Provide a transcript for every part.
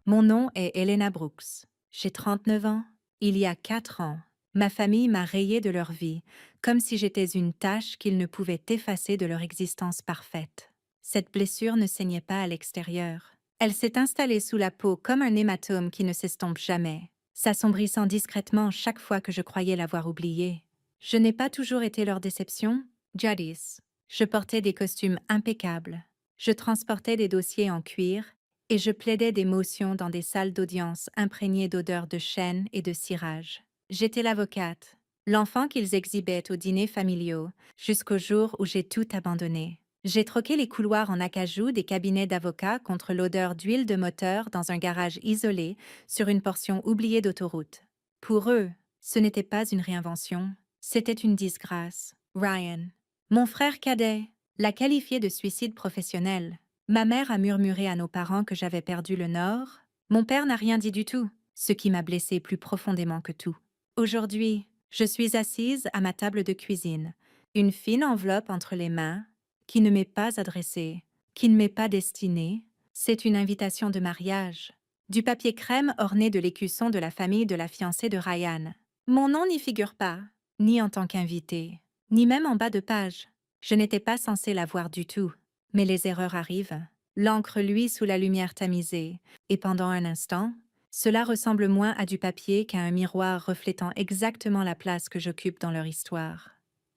Mon nom est Elena Brooks. J'ai 39 ans. Il y a 4 ans, ma famille m'a rayée de leur vie, comme si j'étais une tache qu'ils ne pouvaient effacer de leur existence parfaite. Cette blessure ne saignait pas à l'extérieur. Elle s'est installée sous la peau comme un hématome qui ne s'estompe jamais, s'assombrissant discrètement chaque fois que je croyais l'avoir oubliée. Je n'ai pas toujours été leur déception, jadis. Je portais des costumes impeccables. Je transportais des dossiers en cuir et je plaidais des motions dans des salles d'audience imprégnées d'odeurs de chêne et de cirage. J'étais l'avocate, l'enfant qu'ils exhibaient aux dîners familiaux, jusqu'au jour où j'ai tout abandonné. J'ai troqué les couloirs en acajou des cabinets d'avocats contre l'odeur d'huile de moteur dans un garage isolé sur une portion oubliée d'autoroute. Pour eux, ce n'était pas une réinvention, c'était une disgrâce. Ryan, mon frère cadet, l'a qualifié de suicide professionnel. Ma mère a murmuré à nos parents que j'avais perdu le nord. Mon père n'a rien dit du tout, ce qui m'a blessée plus profondément que tout. Aujourd'hui, je suis assise à ma table de cuisine, une fine enveloppe entre les mains, qui ne m'est pas adressée, qui ne m'est pas destinée. C'est une invitation de mariage. Du papier crème orné de l'écusson de la famille de la fiancée de Ryan. Mon nom n'y figure pas, ni en tant qu'invité, ni même en bas de page. Je n'étais pas censée la voir du tout. Mais les erreurs arrivent. L'encre luit sous la lumière tamisée, et pendant un instant, cela ressemble moins à du papier qu'à un miroir reflétant exactement la place que j'occupe dans leur histoire.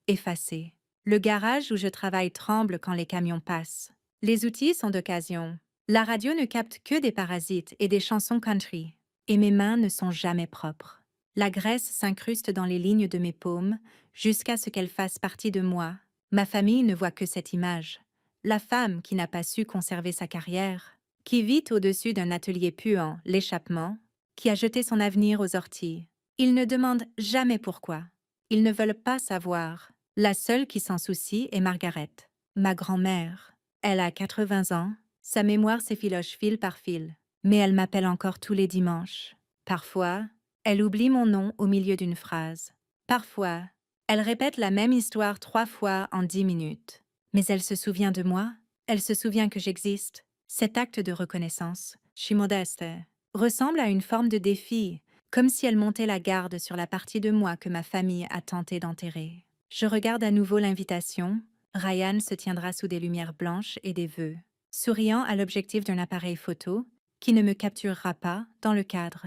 Effacé. Le garage où je travaille tremble quand les camions passent. Les outils sont d'occasion. La radio ne capte que des parasites et des chansons country. Et mes mains ne sont jamais propres. La graisse s'incruste dans les lignes de mes paumes jusqu'à ce qu'elles fassent partie de moi. Ma famille ne voit que cette image. La femme qui n'a pas su conserver sa carrière, qui vit au-dessus d'un atelier puant, l'échappement, qui a jeté son avenir aux orties. Ils ne demandent jamais pourquoi. Ils ne veulent pas savoir. La seule qui s'en soucie est Margaret, ma grand-mère. Elle a 80 ans, sa mémoire s'effiloche fil par fil, mais elle m'appelle encore tous les dimanches. Parfois, elle oublie mon nom au milieu d'une phrase. Parfois, elle répète la même histoire 3 fois en 10 minutes. Mais elle se souvient de moi, elle se souvient que j'existe. Cet acte de reconnaissance, je suis modeste, ressemble à une forme de défi, comme si elle montait la garde sur la partie de moi que ma famille a tenté d'enterrer. Je regarde à nouveau l'invitation. Ryan se tiendra sous des lumières blanches et des vœux, souriant à l'objectif d'un appareil photo qui ne me capturera pas dans le cadre.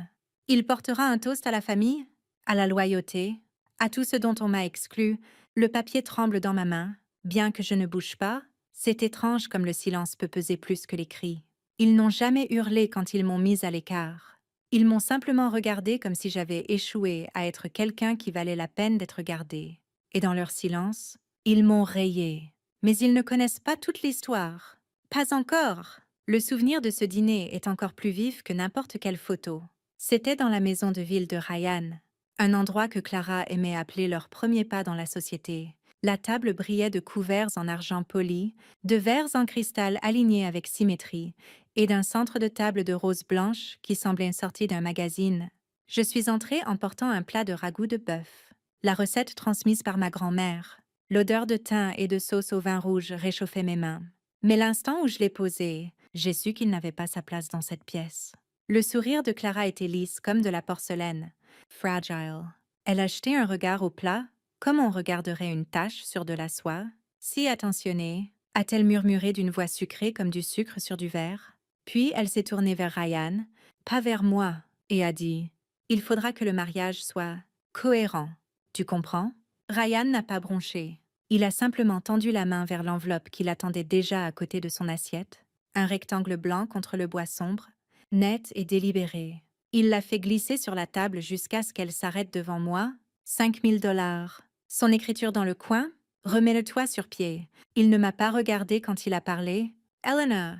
Il portera un toast à la famille, à la loyauté, à tout ce dont on m'a exclu. Le papier tremble dans ma main. Bien que je ne bouge pas, c'est étrange comme le silence peut peser plus que les cris. Ils n'ont jamais hurlé quand ils m'ont mise à l'écart. Ils m'ont simplement regardé comme si j'avais échoué à être quelqu'un qui valait la peine d'être gardé. Et dans leur silence, ils m'ont rayé. Mais ils ne connaissent pas toute l'histoire. Pas encore. Le souvenir de ce dîner est encore plus vif que n'importe quelle photo. C'était dans la maison de ville de Ryan, un endroit que Clara aimait appeler leur premier pas dans la société. La table brillait de couverts en argent poli, de verres en cristal alignés avec symétrie, et d'un centre de table de rose blanche qui semblait sorti d'un magazine. Je suis entrée en portant un plat de ragoût de bœuf, la recette transmise par ma grand-mère. L'odeur de thym et de sauce au vin rouge réchauffait mes mains. Mais l'instant où je l'ai posé, j'ai su qu'il n'avait pas sa place dans cette pièce. Le sourire de Clara était lisse comme de la porcelaine, fragile. Elle a jeté un regard au plat, comme on regarderait une tache sur de la soie. Si attentionnée, a-t-elle murmuré d'une voix sucrée comme du sucre sur du verre. Puis elle s'est tournée vers Ryan, pas vers moi, et a dit « Il faudra que le mariage soit cohérent. Tu comprends ?» Ryan n'a pas bronché. Il a simplement tendu la main vers l'enveloppe qu'il attendait déjà à côté de son assiette, un rectangle blanc contre le bois sombre, net et délibéré. Il l'a fait glisser sur la table jusqu'à ce qu'elle s'arrête devant moi. 5 000 $. Son écriture dans le coin. Remets le toit sur pied. Il ne m'a pas regardé quand il a parlé. Eleanor,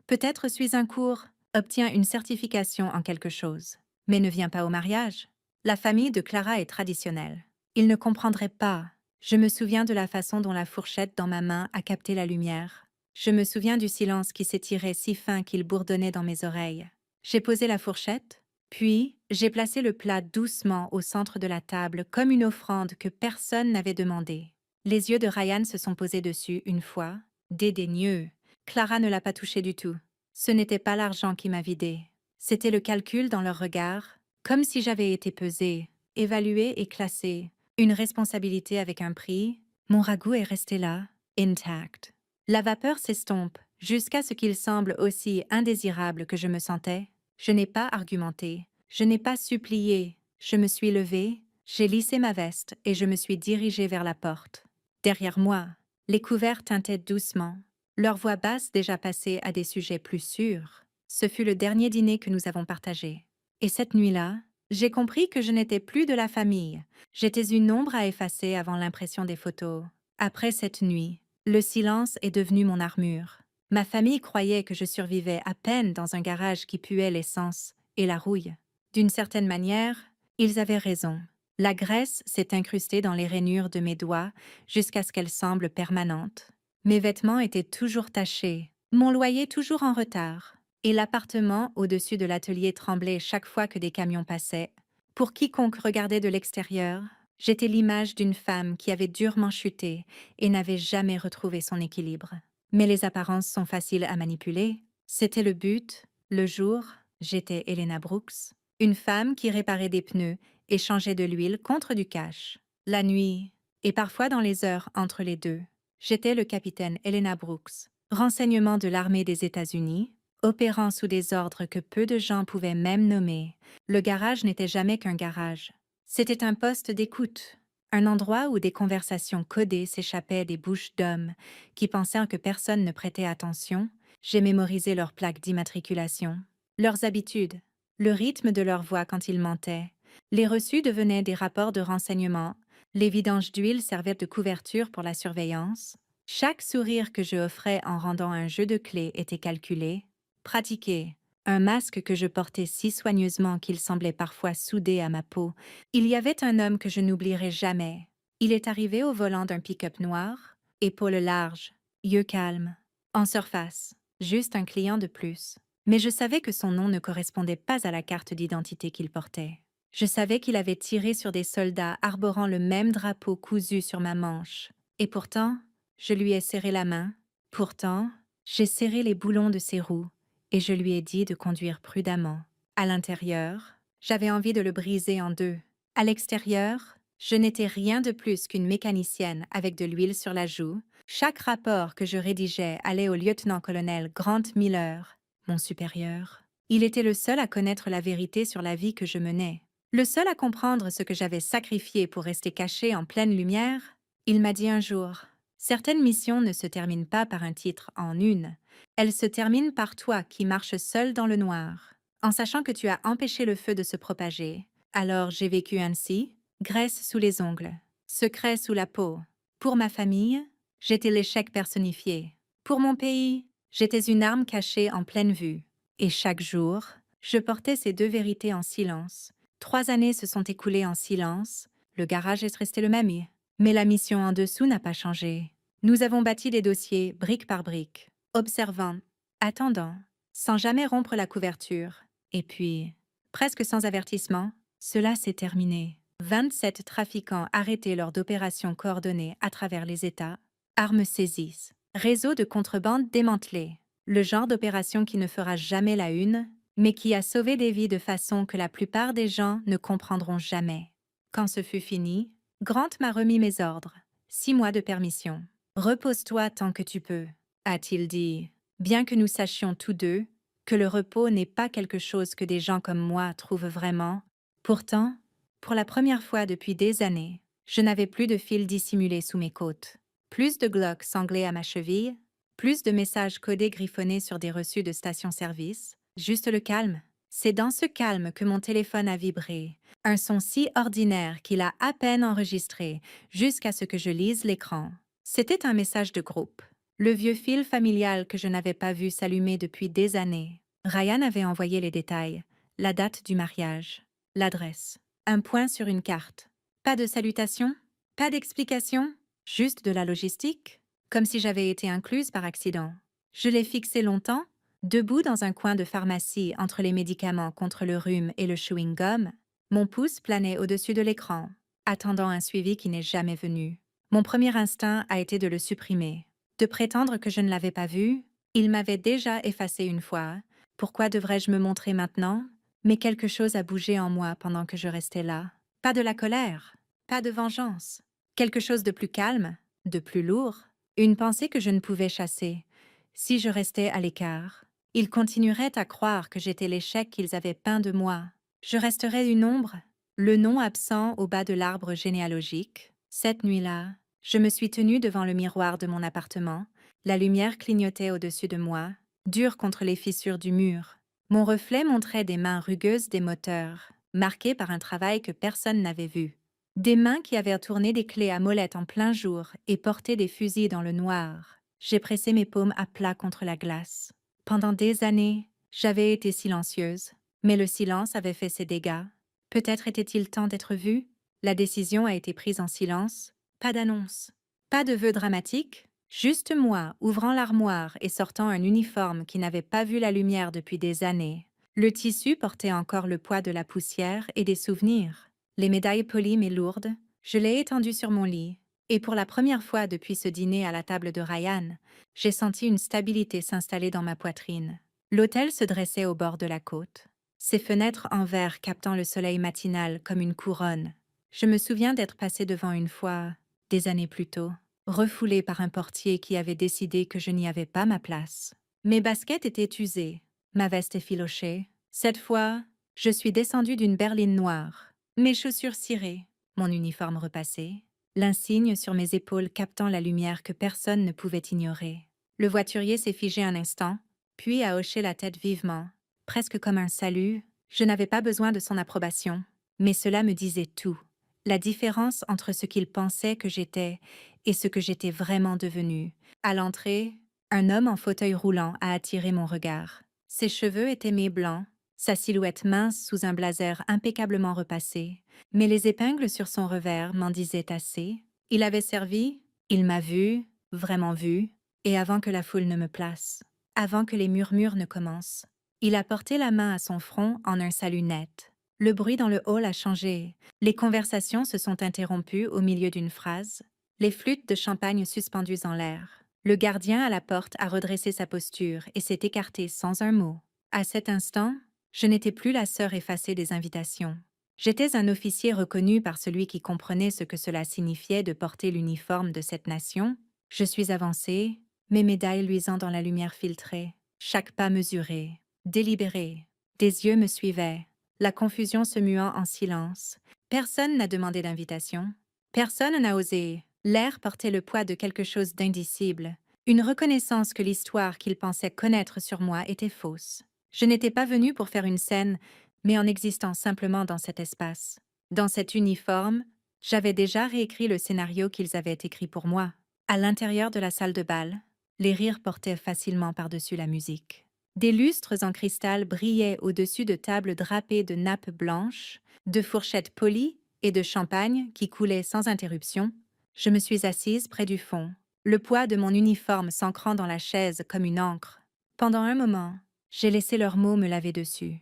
peut-être suis un cours. Obtiens une certification en quelque chose. Mais ne viens pas au mariage. La famille de Clara est traditionnelle. Il ne comprendrait pas. Je me souviens de la façon dont la fourchette dans ma main a capté la lumière. Je me souviens du silence qui s'étirait si fin qu'il bourdonnait dans mes oreilles. J'ai posé la fourchette, puis j'ai placé le plat doucement au centre de la table comme une offrande que personne n'avait demandée. Les yeux de Ryan se sont posés dessus une fois, dédaigneux. Clara ne l'a pas touché du tout. Ce n'était pas l'argent qui m'a vidé. C'était le calcul dans leur regard, comme si j'avais été pesée, évaluée et classée. Une responsabilité avec un prix, mon ragoût est resté là, intact. La vapeur s'estompe, jusqu'à ce qu'il semble aussi indésirable que je me sentais. Je n'ai pas argumenté, je n'ai pas supplié, je me suis levée, j'ai lissé ma veste et je me suis dirigée vers la porte. Derrière moi, les couverts tintaient doucement, leur voix basse déjà passée à des sujets plus sûrs. Ce fut le dernier dîner que nous avons partagé. Et cette nuit-là, j'ai compris que je n'étais plus de la famille. J'étais une ombre à effacer avant l'impression des photos. Après cette nuit, le silence est devenu mon armure. Ma famille croyait que je survivais à peine dans un garage qui puait l'essence et la rouille. D'une certaine manière, ils avaient raison. La graisse s'est incrustée dans les rainures de mes doigts jusqu'à ce qu'elle semble permanente. Mes vêtements étaient toujours tachés, mon loyer toujours en retard, et l'appartement au-dessus de l'atelier tremblait chaque fois que des camions passaient. Pour quiconque regardait de l'extérieur, j'étais l'image d'une femme qui avait durement chuté et n'avait jamais retrouvé son équilibre. Mais les apparences sont faciles à manipuler. C'était le but. Le jour, j'étais Helena Brooks, une femme qui réparait des pneus et changeait de l'huile contre du cash. La nuit, et parfois dans les heures entre les deux, j'étais le capitaine Helena Brooks, renseignement de l'armée des États-Unis, opérant sous des ordres que peu de gens pouvaient même nommer. Le garage n'était jamais qu'un garage. C'était un poste d'écoute, un endroit où des conversations codées s'échappaient des bouches d'hommes qui pensaient que personne ne prêtait attention. J'ai mémorisé leurs plaques d'immatriculation, leurs habitudes, le rythme de leur voix quand ils mentaient. Les reçus devenaient des rapports de renseignement, les vidanges d'huile servaient de couverture pour la surveillance. Chaque sourire que je offrais en rendant un jeu de clés était calculé, pratiqué. Un masque que je portais si soigneusement qu'il semblait parfois soudé à ma peau. Il y avait un homme que je n'oublierai jamais. Il est arrivé au volant d'un pick-up noir, épaules larges, yeux calmes, en surface, juste un client de plus. Mais je savais que son nom ne correspondait pas à la carte d'identité qu'il portait. Je savais qu'il avait tiré sur des soldats arborant le même drapeau cousu sur ma manche. Et pourtant, je lui ai serré la main. Pourtant, j'ai serré les boulons de ses roues et je lui ai dit de conduire prudemment. À l'intérieur, j'avais envie de le briser en deux. À l'extérieur, je n'étais rien de plus qu'une mécanicienne avec de l'huile sur la joue. Chaque rapport que je rédigeais allait au lieutenant-colonel Grant Miller, mon supérieur. Il était le seul à connaître la vérité sur la vie que je menais. Le seul à comprendre ce que j'avais sacrifié pour rester caché en pleine lumière. Il m'a dit un jour, « Certaines missions ne se terminent pas par un titre en une. Elles se terminent par toi qui marches seul dans le noir, en sachant que tu as empêché le feu de se propager. » Alors j'ai vécu ainsi, graisse sous les ongles, secret sous la peau. Pour ma famille, j'étais l'échec personnifié. Pour mon pays, j'étais une arme cachée en pleine vue. Et chaque jour, je portais ces deux vérités en silence. 3 années se sont écoulées en silence, le garage est resté le même, mais la mission en dessous n'a pas changé. Nous avons bâti des dossiers brique par brique, observant, attendant, sans jamais rompre la couverture. Et puis, presque sans avertissement, cela s'est terminé. 27 trafiquants arrêtés lors d'opérations coordonnées à travers les États, armes saisies, réseau de contrebande démantelé. Le genre d'opération qui ne fera jamais la une, mais qui a sauvé des vies de façon que la plupart des gens ne comprendront jamais. Quand ce fut fini, Grant m'a remis mes ordres. 6 mois de permission. Repose-toi tant que tu peux, a-t-il dit, bien que nous sachions tous deux que le repos n'est pas quelque chose que des gens comme moi trouvent vraiment. Pourtant, pour la première fois depuis des années, je n'avais plus de fil dissimulé sous mes côtes, plus de Glock sanglés à ma cheville, plus de messages codés griffonnés sur des reçus de station-service, juste le calme. C'est dans ce calme que mon téléphone a vibré, un son si ordinaire qu'il a à peine enregistré jusqu'à ce que je lise l'écran. C'était un message de groupe. Le vieux fil familial que je n'avais pas vu s'allumer depuis des années. Ryan avait envoyé les détails, la date du mariage, l'adresse, un point sur une carte. Pas de salutation, pas d'explication, juste de la logistique, comme si j'avais été incluse par accident. Je l'ai fixé longtemps, debout dans un coin de pharmacie entre les médicaments contre le rhume et le chewing-gum. Mon pouce planait au-dessus de l'écran, attendant un suivi qui n'est jamais venu. Mon premier instinct a été de le supprimer, de prétendre que je ne l'avais pas vu. Il m'avait déjà effacé une fois, Pourquoi devrais-je me montrer maintenant? Mais quelque chose a bougé en moi pendant que je restais là. Pas de la colère, pas de vengeance. Quelque chose de plus calme, de plus lourd. Une pensée que je ne pouvais chasser. Si je restais à l'écart, ils continueraient à croire que j'étais l'échec qu'ils avaient peint de moi. Je resterais une ombre, le nom absent au bas de l'arbre généalogique. Cette nuit-là, je me suis tenue devant le miroir de mon appartement. La lumière clignotait au-dessus de moi, dure contre les fissures du mur. Mon reflet montrait des mains rugueuses des moteurs, marquées par un travail que personne n'avait vu. Des mains qui avaient tourné des clés à molette en plein jour et porté des fusils dans le noir. J'ai pressé mes paumes à plat contre la glace. Pendant des années, j'avais été silencieuse, mais le silence avait fait ses dégâts. Peut-être était-il temps d'être vu? La décision a été prise en silence. Pas d'annonce. Pas de vœux dramatiques. Juste moi, ouvrant l'armoire et sortant un uniforme qui n'avait pas vu la lumière depuis des années. Le tissu portait encore le poids de la poussière et des souvenirs. Les médailles polies mais lourdes, je l'ai étendu sur mon lit. Et pour la première fois depuis ce dîner à la table de Ryan, j'ai senti une stabilité s'installer dans ma poitrine. L'hôtel se dressait au bord de la côte, ses fenêtres en verre captant le soleil matinal comme une couronne. Je me souviens d'être passée devant une fois, des années plus tôt, refoulée par un portier qui avait décidé que je n'y avais pas ma place. Mes baskets étaient usées, ma veste effilochée. Cette fois, je suis descendue d'une berline noire, mes chaussures cirées, mon uniforme repassé, l'insigne sur mes épaules captant la lumière que personne ne pouvait ignorer. Le voiturier s'est figé un instant, puis a hoché la tête vivement, presque comme un salut. Je n'avais pas besoin de son approbation, mais cela me disait tout. La différence entre ce qu'il pensait que j'étais et ce que j'étais vraiment devenue. À l'entrée, un homme en fauteuil roulant a attiré mon regard. Ses cheveux étaient mi-blancs, sa silhouette mince sous un blazer impeccablement repassé, mais les épingles sur son revers m'en disaient assez. Il avait servi, il m'a vu, vraiment vu, et avant que la foule ne me place, avant que les murmures ne commencent, il a porté la main à son front en un salut net. Le bruit dans le hall a changé. Les conversations se sont interrompues au milieu d'une phrase, les flûtes de champagne suspendues en l'air. Le gardien à la porte a redressé sa posture et s'est écarté sans un mot. À cet instant, je n'étais plus la sœur effacée des invitations. J'étais un officier reconnu par celui qui comprenait ce que cela signifiait de porter l'uniforme de cette nation. Je suis avancée, mes médailles luisant dans la lumière filtrée, chaque pas mesuré, délibéré. Des yeux me suivaient, la confusion se muant en silence. Personne n'a demandé d'invitation. Personne n'a osé. L'air portait le poids de quelque chose d'indicible, une reconnaissance que l'histoire qu'il pensait connaître sur moi était fausse. Je n'étais pas venue pour faire une scène, mais en existant simplement dans cet espace. Dans cet uniforme, j'avais déjà réécrit le scénario qu'ils avaient écrit pour moi. À l'intérieur de la salle de bal, les rires portaient facilement par-dessus la musique. Des lustres en cristal brillaient au-dessus de tables drapées de nappes blanches, de fourchettes polies et de champagne qui coulaient sans interruption. Je me suis assise près du fond, le poids de mon uniforme s'ancrant dans la chaise comme une encre. Pendant un moment, j'ai laissé leurs mots me laver dessus.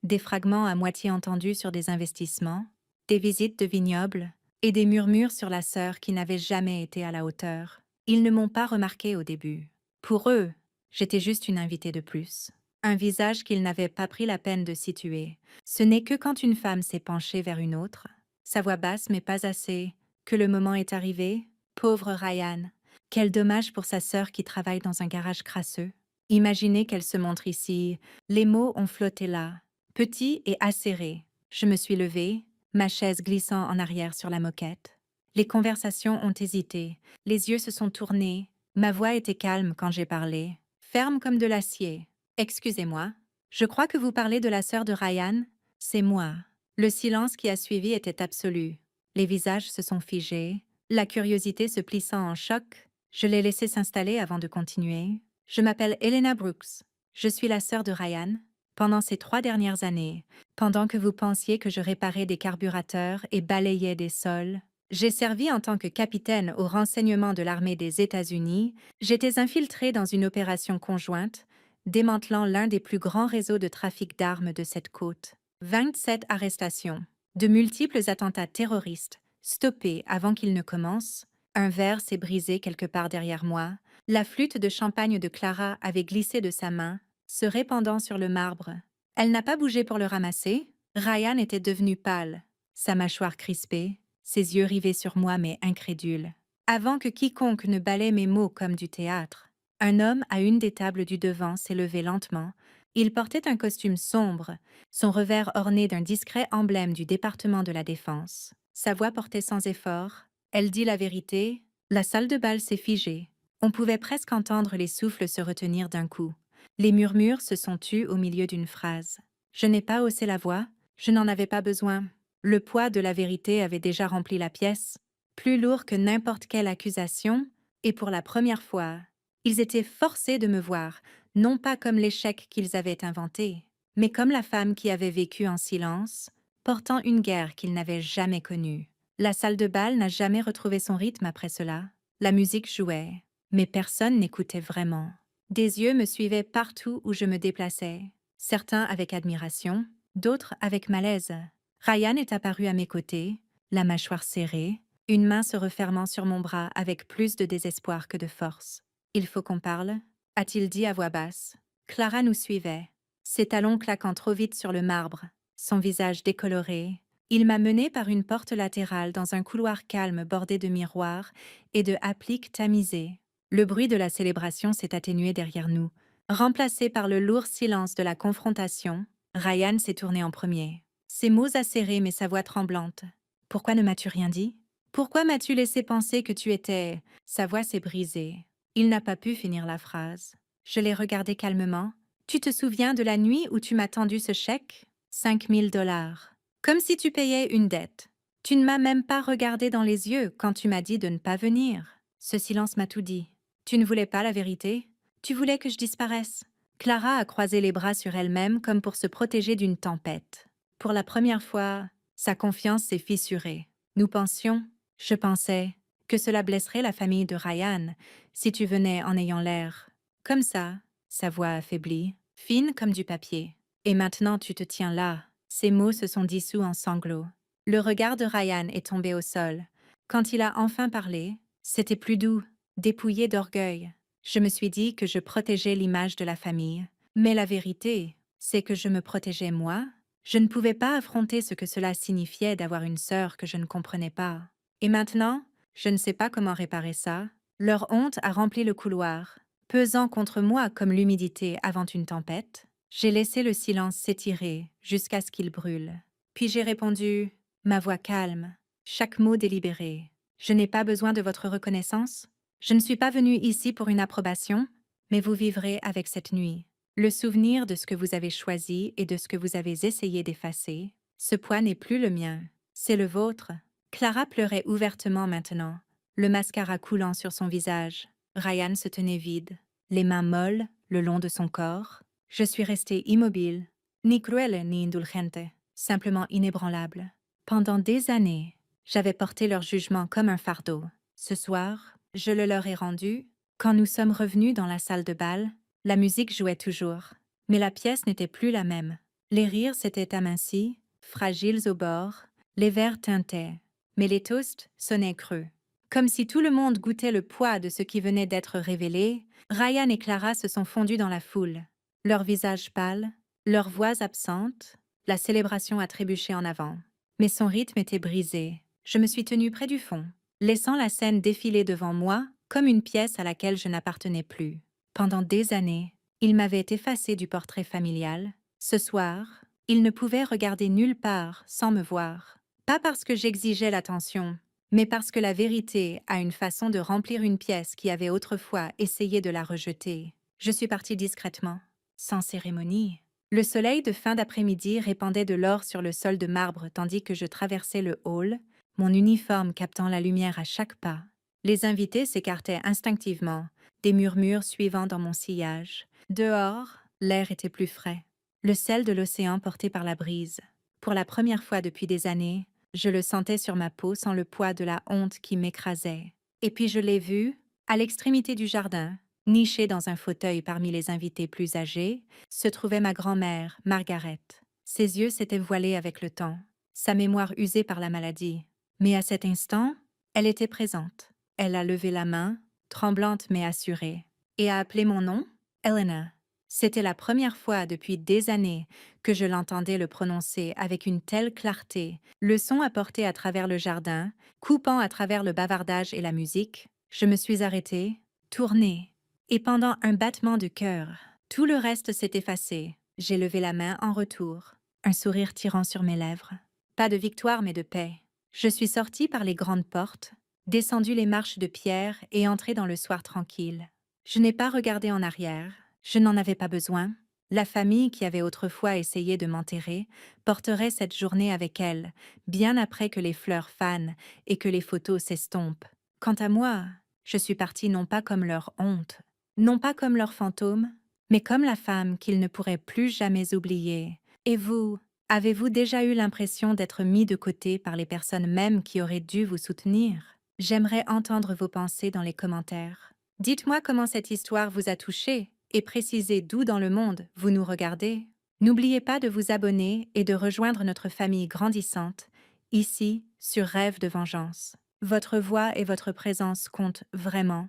Des fragments à moitié entendus sur des investissements, des visites de vignobles et des murmures sur la sœur qui n'avait jamais été à la hauteur. Ils ne m'ont pas remarqué au début. Pour eux, j'étais juste une invitée de plus. Un visage qu'ils n'avaient pas pris la peine de situer. Ce n'est que quand une femme s'est penchée vers une autre, sa voix basse mais pas assez, que le moment est arrivé. Pauvre Ryan, quel dommage pour sa sœur qui travaille dans un garage crasseux. Imaginez qu'elle se montre ici. Les mots ont flotté là, petits et acérés. Je me suis levée, ma chaise glissant en arrière sur la moquette. Les conversations ont hésité, les yeux se sont tournés. Ma voix était calme quand j'ai parlé, ferme comme de l'acier. Excusez-moi, je crois que vous parlez de la sœur de Ryan. C'est moi. Le silence qui a suivi était absolu. Les visages se sont figés, la curiosité se plissant en choc. Je l'ai laissé s'installer avant de continuer. Je m'appelle Elena Brooks. Je suis la sœur de Ryan. Pendant ces 3 dernières années, pendant que vous pensiez que je réparais des carburateurs et balayais des sols, j'ai servi en tant que capitaine au renseignement de l'armée des États-Unis. J'étais infiltrée dans une opération conjointe, démantelant l'un des plus grands réseaux de trafic d'armes de cette côte. 27 arrestations, de multiples attentats terroristes, stoppés avant qu'ils ne commencent. Un verre s'est brisé quelque part derrière moi. La flûte de champagne de Clara avait glissé de sa main. se répandant sur le marbre. Elle n'a pas bougé pour le ramasser. Ryan était devenu pâle, sa mâchoire crispée, ses yeux rivés sur moi mais incrédules. Avant que quiconque ne balaie mes mots comme du théâtre, un homme à une des tables du devant s'est levé lentement. Il portait un costume sombre, son revers orné d'un discret emblème du département de la Défense. Sa voix portait sans effort. Elle dit la vérité. La salle de bal s'est figée. On pouvait presque entendre les souffles se retenir d'un coup. Les murmures se sont tus au milieu d'une phrase. Je n'ai pas haussé la voix, je n'en avais pas besoin. Le poids de la vérité avait déjà rempli la pièce, plus lourd que n'importe quelle accusation, et pour la première fois, ils étaient forcés de me voir, non pas comme l'échec qu'ils avaient inventé, mais comme la femme qui avait vécu en silence, portant une guerre qu'ils n'avaient jamais connue. La salle de bal n'a jamais retrouvé son rythme après cela. La musique jouait, mais personne n'écoutait vraiment. Des yeux me suivaient partout où je me déplaçais, certains avec admiration, d'autres avec malaise. Ryan est apparu à mes côtés, la mâchoire serrée, une main se refermant sur mon bras avec plus de désespoir que de force. « Il faut qu'on parle » a-t-il dit à voix basse. Clara nous suivait, ses talons claquant trop vite sur le marbre, son visage décoloré. Il m'a menée par une porte latérale dans un couloir calme bordé de miroirs et de appliques tamisées. Le bruit de la célébration s'est atténué derrière nous. Remplacé par le lourd silence de la confrontation, Ryan s'est tourné en premier. Ses mots acérés mais sa voix tremblante. « Pourquoi ne m'as-tu rien dit? Pourquoi m'as-tu laissé penser que tu étais… » Sa voix s'est brisée. Il n'a pas pu finir la phrase. Je l'ai regardé calmement. « Tu te souviens de la nuit où tu m'as tendu ce chèque? 5 000 $. Comme si tu payais une dette. Tu ne m'as même pas regardé dans les yeux quand tu m'as dit de ne pas venir. » Ce silence m'a tout dit. Tu ne voulais pas la vérité? Tu voulais que je disparaisse? Clara a croisé les bras sur elle-même comme pour se protéger d'une tempête. Pour la première fois, sa confiance s'est fissurée. Nous pensions, je pensais, que cela blesserait la famille de Ryan si tu venais en ayant l'air. Comme ça, sa voix affaiblie, fine comme du papier. Et maintenant tu te tiens là. Ses mots se sont dissous en sanglots. Le regard de Ryan est tombé au sol. Quand il a enfin parlé, c'était plus doux, dépouillé d'orgueil. Je me suis dit que je protégeais l'image de la famille. Mais la vérité, c'est que je me protégeais moi. Je ne pouvais pas affronter ce que cela signifiait d'avoir une sœur que je ne comprenais pas. Et maintenant, je ne sais pas comment réparer ça. Leur honte a rempli le couloir, pesant contre moi comme l'humidité avant une tempête. J'ai laissé le silence s'étirer jusqu'à ce qu'il brûle. Puis j'ai répondu, ma voix calme, chaque mot délibéré. Je n'ai pas besoin de votre reconnaissance. Je ne suis pas venue ici pour une approbation, mais vous vivrez avec cette nuit. Le souvenir de ce que vous avez choisi et de ce que vous avez essayé d'effacer, ce poids n'est plus le mien, c'est le vôtre. Clara pleurait ouvertement maintenant, le mascara coulant sur son visage. Ryan se tenait vide, les mains molles le long de son corps. Je suis restée immobile, ni cruelle ni indulgente, simplement inébranlable. Pendant des années, j'avais porté leur jugement comme un fardeau. Ce soir, je le leur ai rendu. Quand nous sommes revenus dans la salle de bal, la musique jouait toujours, mais la pièce n'était plus la même. Les rires s'étaient amincis, fragiles au bord, les verres tintaient, mais les toasts sonnaient creux. Comme si tout le monde goûtait le poids de ce qui venait d'être révélé, Ryan et Clara se sont fondus dans la foule. Leurs visages pâles, leurs voix absentes, la célébration a trébuché en avant. Mais son rythme était brisé. Je me suis tenue près du fond, laissant la scène défiler devant moi comme une pièce à laquelle je n'appartenais plus. Pendant des années, il m'avait effacé du portrait familial. Ce soir, il ne pouvait regarder nulle part sans me voir. Pas parce que j'exigeais l'attention, mais parce que la vérité a une façon de remplir une pièce qui avait autrefois essayé de la rejeter. Je suis partie discrètement, sans cérémonie. Le soleil de fin d'après-midi répandait de l'or sur le sol de marbre tandis que je traversais le hall, mon uniforme captant la lumière à chaque pas. Les invités s'écartaient instinctivement, des murmures suivant dans mon sillage. Dehors, l'air était plus frais, le sel de l'océan porté par la brise. Pour la première fois depuis des années, je le sentais sur ma peau sans le poids de la honte qui m'écrasait. Et puis je l'ai vu, à l'extrémité du jardin, nichée dans un fauteuil parmi les invités plus âgés, se trouvait ma grand-mère, Margaret. Ses yeux s'étaient voilés avec le temps, sa mémoire usée par la maladie. Mais à cet instant, elle était présente. Elle a levé la main, tremblante mais assurée, et a appelé mon nom, Elena. C'était la première fois depuis des années que je l'entendais le prononcer avec une telle clarté, le son apporté à travers le jardin, coupant à travers le bavardage et la musique. Je me suis arrêtée, tournée, et pendant un battement de cœur, tout le reste s'est effacé. J'ai levé la main en retour, un sourire tirant sur mes lèvres. Pas de victoire mais de paix. Je suis sortie par les grandes portes, descendue les marches de pierre et entrée dans le soir tranquille. Je n'ai pas regardé en arrière, je n'en avais pas besoin. La famille qui avait autrefois essayé de m'enterrer porterait cette journée avec elle, bien après que les fleurs fanent et que les photos s'estompent. Quant à moi, je suis partie non pas comme leur honte, non pas comme leur fantôme, mais comme la femme qu'ils ne pourraient plus jamais oublier. Et vous, avez-vous déjà eu l'impression d'être mis de côté par les personnes mêmes qui auraient dû vous soutenir? J'aimerais entendre vos pensées dans les commentaires. Dites-moi comment cette histoire vous a touché et précisez d'où dans le monde vous nous regardez. N'oubliez pas de vous abonner et de rejoindre notre famille grandissante, ici sur Rêve de vengeance. Votre voix et votre présence comptent vraiment.